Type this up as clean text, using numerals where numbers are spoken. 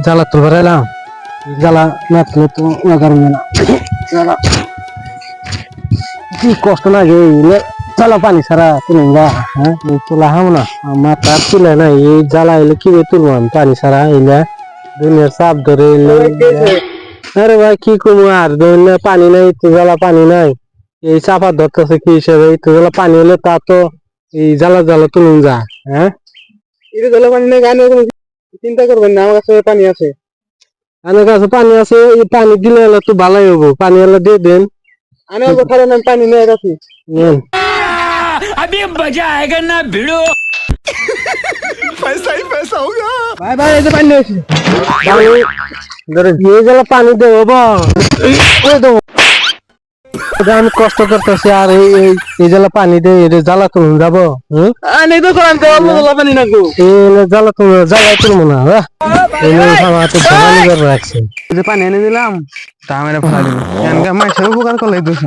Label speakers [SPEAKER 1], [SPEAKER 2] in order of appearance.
[SPEAKER 1] জ্বালা তো বেড়াইলাম জ্বালা না তুলে তো লাগার না জ্বালা কি কষ্ট লাগে জ্বালা পানি ছাড়া তুলুঙ্গা হ্যাঁ তোলা হাম না মাথা তুলে না এই জ্বালা এলে কি তুলবো আমি পানি ছাড়া এলে দুনিয়ার চাপ ধরে এলে আরে ভাই কি করবো আর পানি নাই তো জ্বালা পানি নাই এই চাপা ধরতেছে কি হিসেবে এই তো জ্বালা পানি হলে তা তো এই জ্বালা জ্বালা তুলুন যা হ্যাঁ
[SPEAKER 2] এটা জ্বালা পানি নাই গানে চিন্তা করবেন না, আমার কাছে পানি আছে।
[SPEAKER 1] আমার কাছে পানি আছে এই পানি দিলে হলে তো ভালোই হবো পানি হলে দিয়ে দেন
[SPEAKER 2] আমি কোথাও আমি পানি নিয়ে রাখি।
[SPEAKER 1] নেন
[SPEAKER 3] अभी मजा आएगा ना भिड़ो।
[SPEAKER 4] पैसा ही पैसा होगा।
[SPEAKER 2] ভাই ভাই এই যে পানি নিয়ে এসেছি।
[SPEAKER 1] ধরেন এই জ্বালা পানি দেবো দেবো আমি কষ্ট করতেছি আর এই জ্বালা পানি দিয়ে এটা জ্বালা তুলুন যাবো হম
[SPEAKER 2] নেই তো করেন তো জ্বালা পানি না গো।
[SPEAKER 1] এই জ্বালা তুলুন জ্বালায় তুলবো না রাখছে
[SPEAKER 2] এই যে পানি এনে দিলাম তা আমার ফেলা দিব, মাইসের উপকার করলে দোষ।